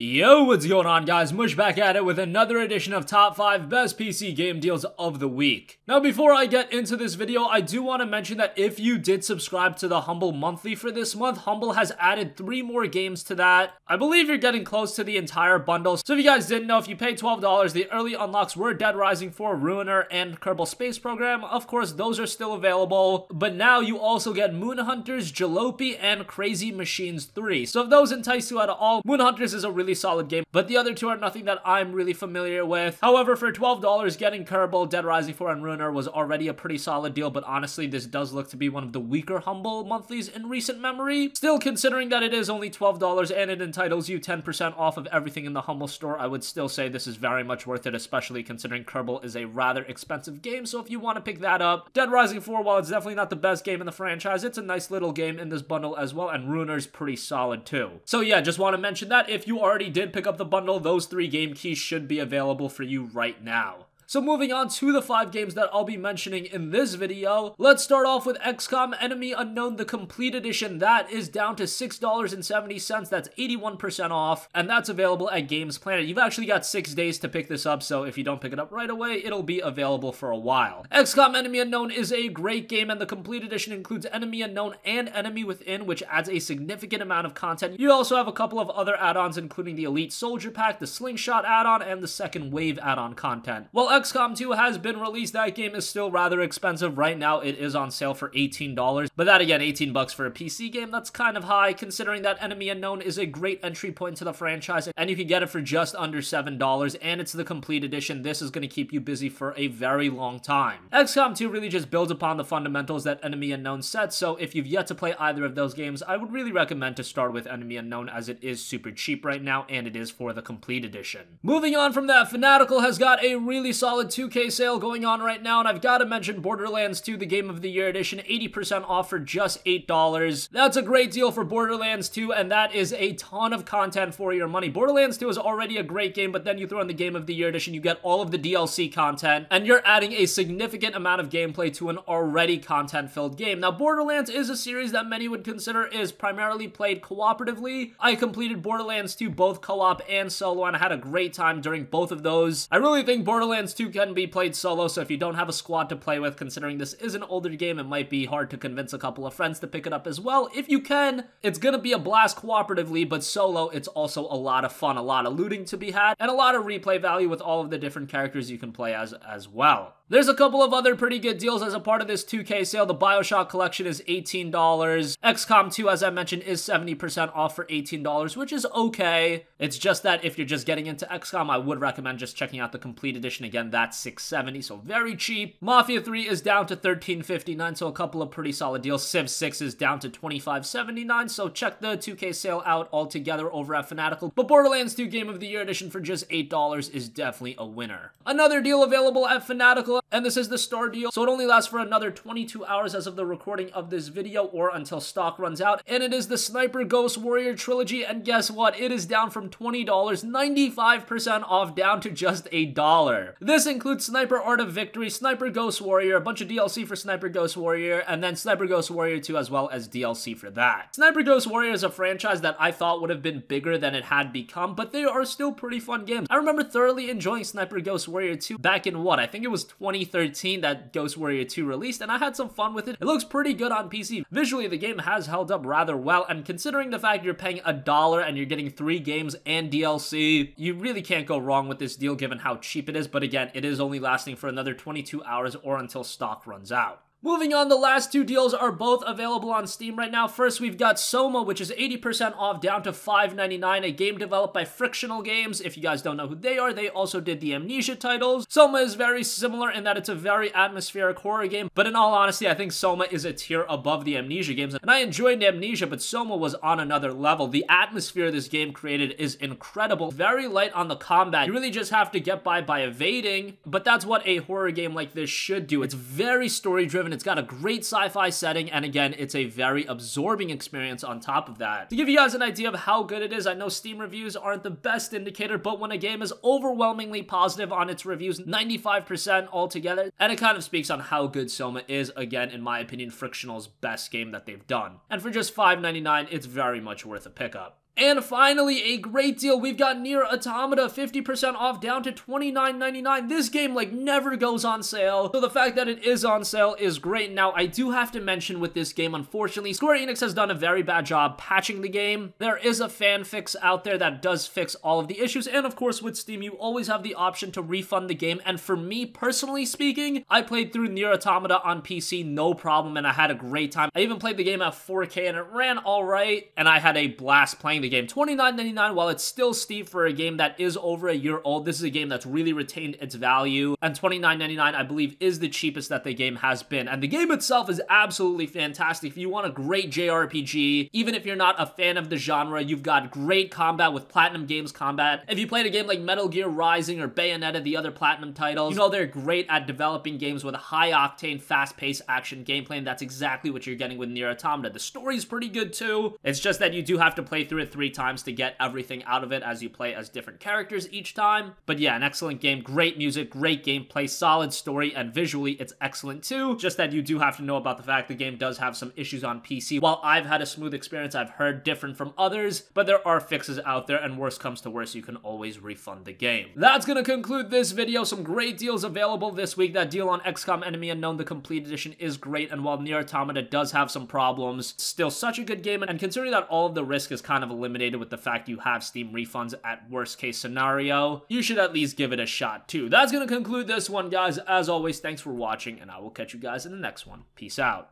Yo, what's going on, guys? Mush back at it with another edition of Top 5 Best PC Game Deals of the Week. Now, before I get into this video, I do want to mention that if you did subscribe to the Humble Monthly for this month, Humble has added 3 more games to that. I believe you're getting close to the entire bundle. So if you guys didn't know, if you pay $12, the early unlocks were Dead Rising 4, Ruiner, and Kerbal Space Program. Of course, those are still available. But now you also get Moon Hunters, Jalopy, and Crazy Machines 3. So if those entice you at all, Moon Hunters is a really solid game, but the other two are nothing that I'm really familiar with. However, for $12, getting Kerbal, Dead Rising 4, and Ruiner was already a pretty solid deal, but honestly, this does look to be one of the weaker Humble monthlies in recent memory. Still, considering that it is only $12 and it entitles you 10% off of everything in the Humble store, I would still say this is very much worth it, especially considering Kerbal is a rather expensive game, so if you want to pick that up. Dead Rising 4, while it's definitely not the best game in the franchise, it's a nice little game in this bundle as well, and Ruiner's pretty solid too. So yeah, just want to mention that if you already did pick up the bundle, those 3 game keys should be available for you right now. So moving on to the 5 games that I'll be mentioning in this video, let's start off with XCOM Enemy Unknown, the Complete Edition. That is down to $6.70, that's 81% off, and that's available at Games Planet. You've actually got 6 days to pick this up, so if you don't pick it up right away, it'll be available for a while. XCOM Enemy Unknown is a great game, and the Complete Edition includes Enemy Unknown and Enemy Within, which adds a significant amount of content. You also have a couple of other add-ons, including the Elite Soldier Pack, the Slingshot add-on, and the Second Wave add-on content. While XCOM 2 has been released, that game is still rather expensive. Right now, it is on sale for $18. But that again, $18 for a PC game, that's kind of high, considering that Enemy Unknown is a great entry point to the franchise, and you can get it for just under $7, and it's the Complete Edition. This is going to keep you busy for a very long time. XCOM 2 really just builds upon the fundamentals that Enemy Unknown sets, so if you've yet to play either of those games, I would really recommend to start with Enemy Unknown, as it is super cheap right now, and it is for the Complete Edition. Moving on from that, Fanatical has got a really solid 2K sale going on right now, and I've got to mention Borderlands 2, the Game of the Year Edition, 80% off for just $8. That's a great deal for Borderlands 2, and that is a ton of content for your money. Borderlands 2 is already a great game, but then you throw in the Game of the Year Edition, you get all of the DLC content, and you're adding a significant amount of gameplay to an already content-filled game. Now, Borderlands is a series that many would consider is primarily played cooperatively. I completed Borderlands 2 both co-op and solo, and I had a great time during both of those. I really think Borderlands 2 can be played solo, so if you don't have a squad to play with, considering this is an older game, it might be hard to convince a couple of friends to pick it up as well. If you can, it's gonna be a blast cooperatively, but solo, it's also a lot of fun, a lot of looting to be had, and a lot of replay value with all of the different characters you can play as well. There's a couple of other pretty good deals as a part of this 2K sale. The BioShock collection is $18. XCOM 2, as I mentioned, is 70% off for $18, which is okay. It's just that if you're just getting into XCOM, I would recommend just checking out the Complete Edition. Again, that's $6.70, so very cheap. Mafia 3 is down to $13.59, so a couple of pretty solid deals. Civ 6 is down to $25.79, so check the 2K sale out altogether over at Fanatical. But Borderlands 2 Game of the Year Edition for just $8 is definitely a winner. Another deal available at Fanatical, and this is the Star deal, so it only lasts for another 22 hours as of the recording of this video, or until stock runs out, and it is the Sniper Ghost Warrior Trilogy, and guess what? It is down from $20, 95% off, down to just $1. This includes Sniper Art of Victory, Sniper Ghost Warrior, a bunch of DLC for Sniper Ghost Warrior, and then Sniper Ghost Warrior 2 as well as DLC for that. Sniper Ghost Warrior is a franchise that I thought would have been bigger than it had become, but they are still pretty fun games. I remember thoroughly enjoying Sniper Ghost Warrior 2 back in what? I think it was 2013 that Ghost Warrior 2 released, and I had some fun with it. It looks pretty good on PC. Visually, the game has held up rather well, and considering the fact you're paying $1 and you're getting 3 games and DLC, you really can't go wrong with this deal given how cheap it is, but again, it is only lasting for another 22 hours or until stock runs out. Moving on, the last 2 deals are both available on Steam right now. First, we've got SOMA, which is 80% off, down to $5.99, a game developed by Frictional Games. If you guys don't know who they are, they also did the Amnesia titles. SOMA is very similar in that it's a very atmospheric horror game, but in all honesty, I think SOMA is a tier above the Amnesia games, and I enjoyed Amnesia, but SOMA was on another level. The atmosphere this game created is incredible, very light on the combat. You really just have to get by evading, but that's what a horror game like this should do. It's very story-driven, it's got a great sci-fi setting, and again, it's a very absorbing experience on top of that. To give you guys an idea of how good it is, I know Steam reviews aren't the best indicator, but when a game is overwhelmingly positive on its reviews, 95% altogether, and it kind of speaks on how good SOMA is, again, in my opinion, Frictional's best game that they've done. And for just $5.99, it's very much worth a pickup. And finally, a great deal. We've got NieR Automata 50% off down to $29.99. This game like never goes on sale, so the fact that it is on sale is great. Now, I do have to mention with this game, unfortunately, Square Enix has done a very bad job patching the game. There is a fan fix out there that does fix all of the issues, and of course with Steam, you always have the option to refund the game, and for me, personally speaking, I played through NieR Automata on PC, no problem, and I had a great time. I even played the game at 4K, and it ran alright, and I had a blast playing the game. $29.99, while it's still steep for a game that is over a year old, this is a game that's really retained its value, and $29.99, I believe, is the cheapest that the game has been, and the game itself is absolutely fantastic. If you want a great JRPG, even if you're not a fan of the genre, you've got great combat with Platinum Games combat. If you played a game like Metal Gear Rising or Bayonetta, the other Platinum titles, you know they're great at developing games with a high-octane, fast-paced action gameplay, and that's exactly what you're getting with NieR Automata. The story's pretty good too. It's just that you do have to play through it 3 times to get everything out of it as you play as different characters each time. But yeah, an excellent game, great music, great gameplay, solid story, and visually it's excellent too. Just that you do have to know about the fact the game does have some issues on PC. While I've had a smooth experience, I've heard different from others, but there are fixes out there, and worst comes to worst, you can always refund the game. That's gonna conclude this video. Some great deals available this week. That deal on XCOM Enemy Unknown, the complete edition, is great, and while NieR Automata does have some problems, still such a good game, and considering that all of the risk is kind of eliminated with the fact you have Steam refunds at worst case scenario, you should at least give it a shot too. That's gonna conclude this one, guys. As always, thanks for watching, and I will catch you guys in the next one. Peace out.